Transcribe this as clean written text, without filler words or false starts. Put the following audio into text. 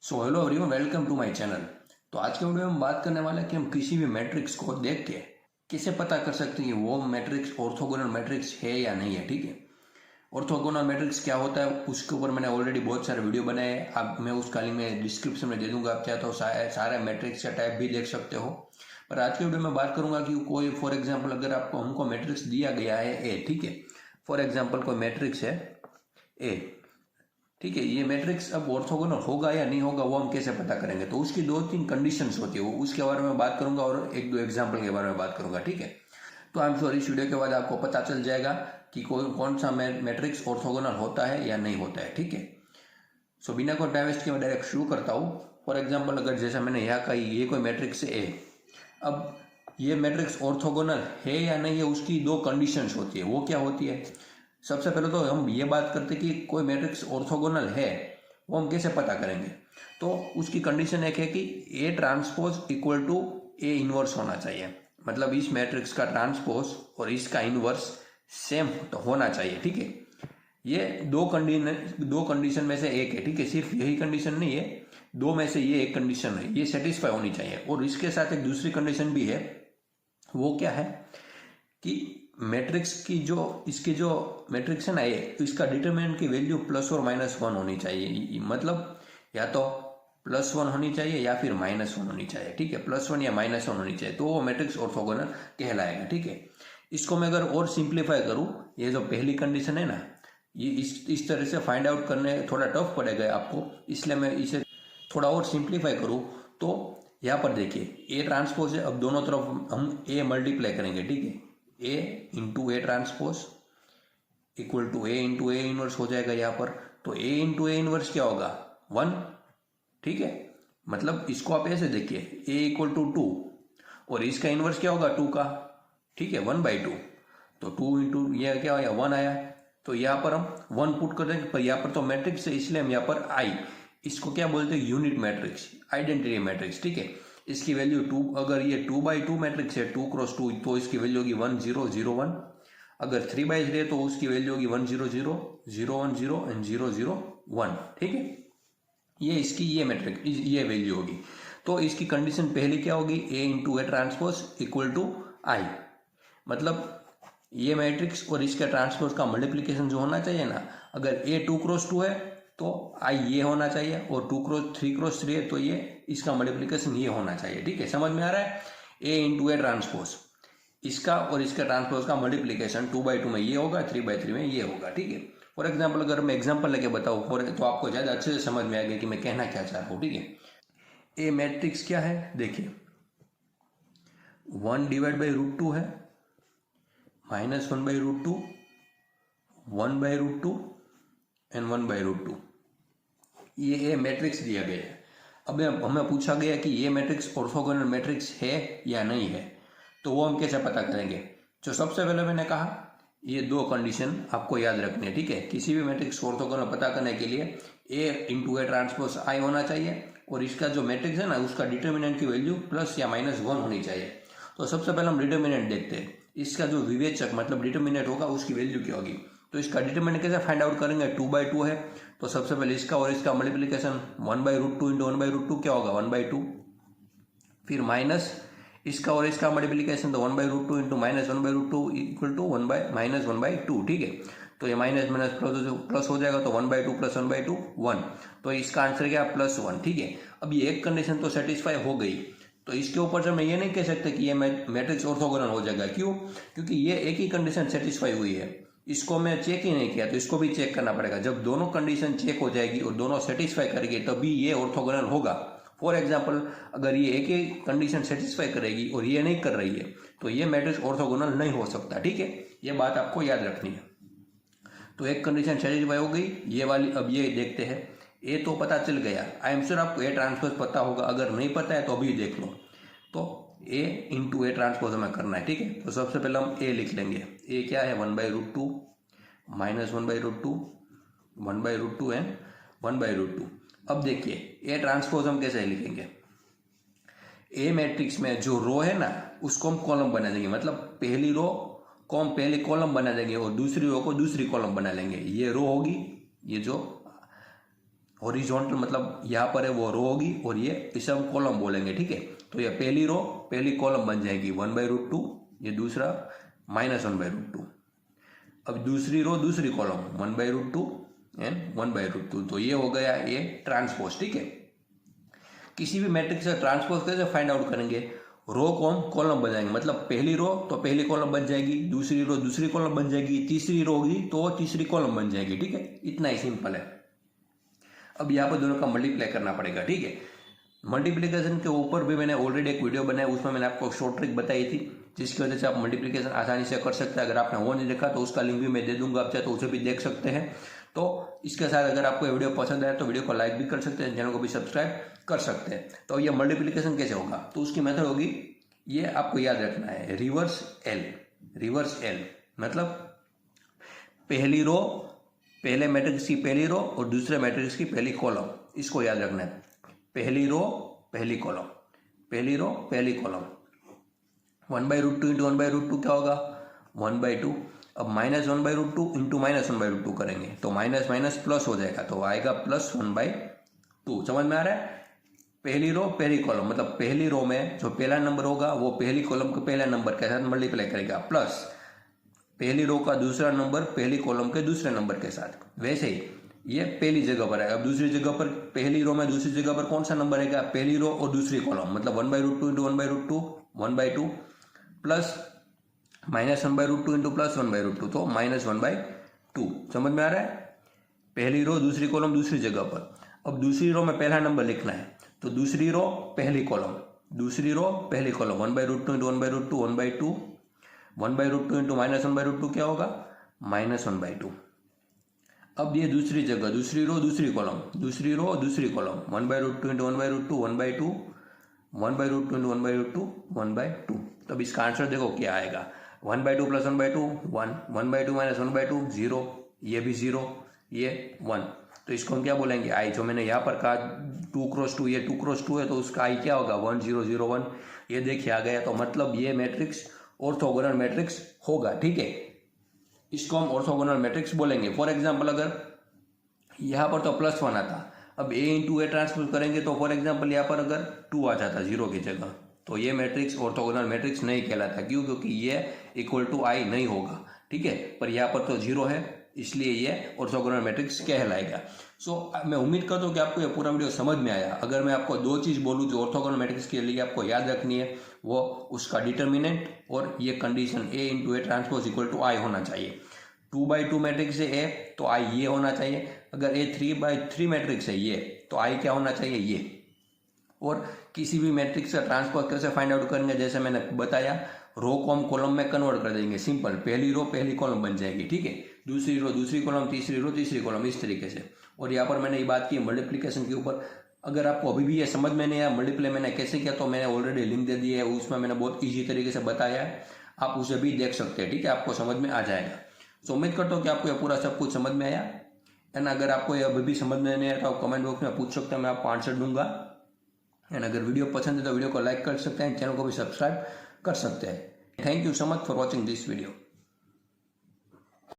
So hello everyone, welcome to my channel. तो आज के वीडियो में हम बात करने वाले हैं कि हम किसी भी मैट्रिक्स को देख के कैसे पता कर सकते हैं कि वो मैट्रिक्स ऑर्थोगोनल मैट्रिक्स है या नहीं है। ठीक है, ऑर्थोगोनल मैट्रिक्स क्या होता है उसके ऊपर मैंने ऑलरेडी बहुत सारे वीडियो बनाए हैं। आप मैं उसका लिंक मैं डिस्क्रिप्शन में दे दूंगा, आप चाहे तो सारे मैट्रिक्स का टाइप भी देख सकते हो। पर आज के वीडियो में बात करूंगा कि कोई फॉर एग्जाम्पल अगर आपको हमको मैट्रिक्स दिया गया है ए, ठीक है, फॉर एग्जाम्पल कोई मैट्रिक्स है ए, ठीक है, ये मैट्रिक्स अब ऑर्थोगोनल होगा या नहीं होगा वो हम कैसे पता करेंगे। तो उसकी दो तीन कंडीशंस होती है, वो उसके बारे में बात करूंगा और एक दो एग्जांपल के बारे में बात करूंगा। ठीक है, तो आई एम श्योर इस वीडियो के बाद आपको पता चल जाएगा कि कौन सा मैट्रिक्स ऑर्थोगोनल होता है या नहीं होता है। ठीक है, सो बिना कोई टाइम वेस्ट के मैं डायरेक्ट शुरू करता हूँ। फॉर एग्जाम्पल अगर जैसा मैंने यहाँ कही ये कोई मैट्रिक्स है, अब ये मैट्रिक्स ऑर्थोगोनल है या नहीं है उसकी दो कंडीशंस होती है। वो क्या होती है? सबसे पहले तो हम ये बात करते कि कोई मैट्रिक्स ऑर्थोगोनल है, वो हम कैसे पता करेंगे। तो उसकी कंडीशन एक है कि A transpose equal to A inverse होना चाहिए, मतलब इस मैट्रिक्स का ट्रांसपोज और इसका इनवर्स सेम तो होना चाहिए। ठीक है, ये दो कंडीशन में से एक है। ठीक है, सिर्फ यही कंडीशन नहीं है, दो में से ये एक कंडीशन है, ये सेटिस्फाई होनी चाहिए। और इसके साथ एक दूसरी कंडीशन भी है, वो क्या है कि मैट्रिक्स की इसकी जो मैट्रिक्स है ना ये, इसका डिटरमिनेंट की वैल्यू प्लस और माइनस वन होनी चाहिए, मतलब या तो प्लस वन होनी चाहिए या फिर माइनस वन होनी चाहिए। ठीक है, प्लस वन या माइनस वन होनी चाहिए तो वो मैट्रिक्स ऑर्थोगोनल कहलाएगा। ठीक है, इसको मैं अगर और सिंप्लीफाई करूँ, ये जो पहली कंडीशन है ना, ये इस तरह से फाइंड आउट करने थोड़ा टफ पड़ेगा आपको, इसलिए मैं इसे थोड़ा और सिंप्लीफाई करूँ तो यहाँ पर देखिए ए ट्रांसपोज है, अब दोनों तरफ हम ए मल्टीप्लाई करेंगे। ठीक है, A into A transpose equal to A into A inverse हो जाएगा यहाँ पर। तो ए इंटू ए इनवर्स क्या होगा? वन। ठीक है, मतलब इसको आप ऐसे देखिए, ए इक्वल टू टू और इसका इनवर्स क्या होगा? टू का। ठीक है, वन बाई टू, तो टू इंटू ये क्या आया? वन आया। तो यहाँ पर हम वन पुट कर देंगे, पर यहाँ पर तो मैट्रिक्स है इसलिए हम यहाँ पर आई, इसको क्या बोलते हैं? Unit matrix, identity matrix. ठीक है, इसकी वैल्यू टू, अगर ये टू बाई टू मैट्रिक्स है, टू क्रॉस टू, तो इसकी वैल्यू होगी वन जीरो जीरो वन। अगर थ्री बाई थ्री है तो उसकी वैल्यू होगी one zero zero, zero one zero and zero zero one. ठीक है, ये इसकी ये मैट्रिक्स ये वैल्यू होगी। तो इसकी कंडीशन पहली क्या होगी? A into A transpose equal to I, मतलब ये मैट्रिक्स और इसके ट्रांसपोज का मल्टीप्लीकेशन जो होना चाहिए ना, अगर ए टू क्रॉस टू है तो आई ये होना चाहिए, और two cross three cross three है तो ये इसका मल्टीप्लीकेशन ये होना चाहिए। ठीक है, समझ में आ रहा है? ए इंटू ए ट्रांसपोज, इसका और इसका ट्रांसपोज का मल्टीप्लीकेशन टू बाई टू में ये होगा, थ्री बाई थ्री में ये होगा। ठीक है, फॉर एग्जाम्पल अगर मैं एग्जाम्पल लेके बताऊँ तो आपको ज़्यादा अच्छे से समझ में आएगा कि मैं कहना क्या चाह रहा हूँ। ठीक है, ए मैट्रिक्स क्या है देखिए, one divide by root two है, minus one by root two, one by root two and one by root two, ये मैट्रिक्स दिया गया है। अब हमें पूछा गया कि ये मैट्रिक्स ऑर्थोगोनल मैट्रिक्स है या नहीं है, तो वो हम कैसे पता करेंगे? जो सबसे पहले मैंने कहा, ये दो कंडीशन आपको याद रखनी है। ठीक है, किसी भी मैट्रिक्स ऑर्थोगोनल पता करने के लिए ए इंटू ए ट्रांसपोज आई होना चाहिए, और इसका जो मैट्रिक्स है ना उसका डिटर्मिनेंट की वैल्यू प्लस या माइनस वन होनी चाहिए। तो सबसे पहले हम डिटर्मिनेंट देखते हैं, इसका जो विवेचक मतलब डिटर्मिनेंट होगा उसकी वैल्यू क्या होगी। तो इसका डिटर्मिनेंट कैसे फाइंड आउट करेंगे? टू बाई टू है तो सबसे पहले इसका और इसका multiplication one by root two into one by root two क्या होगा? वन बाई टू, फिर माइनस इसका और इसका मल्टीप्लीकेशन तो one by root two into minus one by root two equal to one by minus one by two. ठीक है, तो ये माइनस माइनस प्लस हो जाएगा, तो one by two plus one by to one, तो इसका आंसर क्या? Plus one. ठीक है, अब ये एक कंडीशन तो सेटिस्फाई हो गई, तो इसके ऊपर से मैं ये नहीं कह सकता कि ये मैट्रिक्स ऑर्थोगोनल हो जाएगा। क्यों? क्योंकि ये एक ही कंडीशन सेटिस्फाई हुई है, इसको मैं चेक ही नहीं किया, तो इसको भी चेक करना पड़ेगा। जब दोनों कंडीशन चेक हो जाएगी और दोनों सेटिस्फाई करेगी तभी ये ऑर्थोगोनल होगा। फॉर एग्जाम्पल अगर ये एक ही कंडीशन सेटिस्फाई करेगी और ये नहीं कर रही है तो ये मैट्रिक्स ऑर्थोगोनल नहीं हो सकता। ठीक है, ये बात आपको याद रखनी है। तो एक कंडीशन सेटिस्फाई हो गई ये वाली, अब ये देखते हैं। ए तो पता चल गया, आई एम श्योर आपको ए ट्रांसपोज पता होगा, अगर नहीं पता है तो अभी देख लो। तो ए इंटू ए ट्रांसपोज हमें करना है। ठीक है, तो सबसे पहले हम ए लिख लेंगे। ए क्या है? One by root two minus one by root two, one by root two and one by root two. अब देखिए ए ट्रांसपोज हम कैसे लिखेंगे? ए मैट्रिक्स में जो रो है ना उसको हम कॉलम बना देंगे, मतलब पहली रो को हम पहले कॉलम बना देंगे और दूसरी रो को दूसरी कॉलम बना लेंगे। ये रो होगी, ये जो हॉरिजॉन्टल मतलब यहाँ पर है वो रो होगी और ये इसे हम कॉलम बोलेंगे, ठीक है। तो ये पहली रो पहली कॉलम बन जाएगी 1/√2, ये दूसरा -1/√2। अब दूसरी रो दूसरी कॉलम 1/√2 एंड 1/√2। तो ये हो गया ये ट्रांसपोज, ठीक है। किसी भी मैट्रिक्स का ट्रांसपोज कैसे फाइंड आउट करेंगे, रो को हम कॉलम बनाएंगे, मतलब पहली रो तो पहली कॉलम बन जाएगी, दूसरी रो दूसरी कॉलम बन जाएगी, तीसरी रो होगी तो तीसरी कॉलम बन जाएगी, ठीक है। इतना ही सिंपल है। अब यहाँ पर दोनों का मल्टीप्लाई करना पड़ेगा, ठीक है। मल्टीप्लिकेशन के ऊपर भी मैंने ऑलरेडी एक वीडियो बनाया, उसमें मैंने आपको शॉर्ट ट्रिक बताई थी, जिसकी वजह से आप मल्टीप्लिकेशन आसानी से कर सकते हैं। अगर आपने वो नहीं देखा तो उसका लिंक भी मैं दे दूंगा, आप चाहे तो उसे भी देख सकते हैं। तो इसके साथ अगर आपको ये वीडियो पसंद आए तो वीडियो को लाइक भी कर सकते हैं, चैनल को भी सब्सक्राइब कर सकते हैं। तो ये मल्टीप्लिकेशन कैसे होगा, तो उसकी मेथड होगी, ये आपको याद रखना है, रिवर्स एल। रिवर्स एल मतलब पहली रो पहले मैट्रिक्स की पहली रो और दूसरे मैट्रिक्स की पहली कॉलम, इसको याद रखना है। पहली रो पहली कॉलम, पहली रो पहली कॉलम। 1/√2 इंटू 1/√2 क्या होगा 1/2। अब -1/√2 इंटू -1/√2 करेंगे तो माइनस माइनस प्लस हो जाएगा, तो आएगा +1/2। समझ में आ रहा है। पहली रो पहली कॉलम मतलब पहली रो में जो पहला नंबर होगा वो पहली कॉलम के पहले नंबर के साथ मल्टीप्लाई करेगा, प्लस पहली रो का दूसरा नंबर पहली कॉलम के दूसरे नंबर के साथ। वैसे ही ये पहली जगह पर है। अब दूसरी जगह पर पहली रो में दूसरी जगह पर कौन सा नंबर है, पहली रो और दूसरी कॉलम, मतलब 1/√2 इंटू 1/√2 1/2 प्लस -1/√2 इंटू +1/√2 तो -1/2। समझ में आ रहा है। पहली रो दूसरी कॉलम दूसरी जगह पर। अब दूसरी रो में पहला नंबर लिखना है, तो दूसरी रो पहली कॉलम, दूसरी रो पहली कॉलम 1/√2 इंटू 1/√2 1/2 1/√2 इंटू -1/√2 क्या होगा -1/2। अब ये दूसरी जगह दूसरी रो दूसरी कॉलम, दूसरी रो दूसरी कॉलम 1/√2 इंटू 1/√2 1/2 1/√2 इंटू 1/√2 1/2। तब इसका आंसर देखो क्या आएगा, 1/2 प्लस 1/2 1, 1/2 माइनस 1/2 0, ये भी 0, ये 1। तो इसको हम क्या बोलेंगे आई। जो मैंने यहाँ पर कहा 2 क्रॉस 2, ये 2 क्रॉस 2 है तो उसका आई क्या होगा 1 0 0 1। ये देखिए आ गया। तो मतलब ये मैट्रिक्स ऑर्थोगोनल मैट्रिक्स होगा, ठीक है। इसको हम ऑर्थोगोनल मैट्रिक्स बोलेंगे। फॉर एग्जाम्पल अगर यहाँ पर तो +1 आता, अब a इंटू ए ट्रांसपोज करेंगे तो फॉर एग्जाम्पल यहाँ पर अगर 2 आ जाता 0 की जगह, तो ये मैट्रिक्स ऑर्थोगोनल मैट्रिक्स नहीं कहलाता। क्यों, क्योंकि ये इक्वल टू आई नहीं होगा, ठीक है। पर यहाँ पर तो 0 है, इसलिए ये ऑर्थोगोनल मैट्रिक्स कहलाएगा। मैं उम्मीद करता हूँ कि आपको ये पूरा वीडियो समझ में आया। अगर मैं आपको 2 चीज़ बोलूँ जो ऑर्थोगोनल मैट्रिक्स के लिए आपको याद रखनी है, वो उसका डिटर्मिनेंट और ये condition a into A transpose equal to I होना चाहिए। 2/2 मैट्रिक्स है ए तो आई ये होना चाहिए। अगर ए 3/3 मैट्रिक्स है ये तो आई क्या होना चाहिए ये। और किसी भी मैट्रिक्स का ट्रांसपोज कैसे फाइंड आउट करेंगे, जैसे मैंने बताया, रो को हम कॉलम में कन्वर्ट कर देंगे, सिंपल। पहली रो पहली कॉलम बन जाएगी, ठीक है। दूसरी रो दूसरी कॉलम, तीसरी रो तीसरी कॉलम, इस तरीके से। और यहाँ पर मैंने ये बात की मल्टीप्लिकेशन के ऊपर। अगर आपको अभी भी ये समझ में नहीं आया मल्टीप्लाई मैंने कैसे किया, तो मैंने ऑलरेडी लिंक दे दी है, उसमें मैंने बहुत ईजी तरीके से बताया है, आप उसे भी देख सकते हैं, ठीक है। आपको समझ में आ जाएगा। सो उम्मीद करता हूँ कि आपको ये पूरा सब कुछ समझ में आया। एंड अगर आपको ये अभी भी समझ में नहीं आया तो आप कमेंट बॉक्स में पूछ सकते हैं, मैं आपको आंसर दूंगा। एंड अगर वीडियो पसंद है तो वीडियो को लाइक कर सकते हैं, चैनल को भी सब्सक्राइब कर सकते हैं। Thank you so much for watching this video.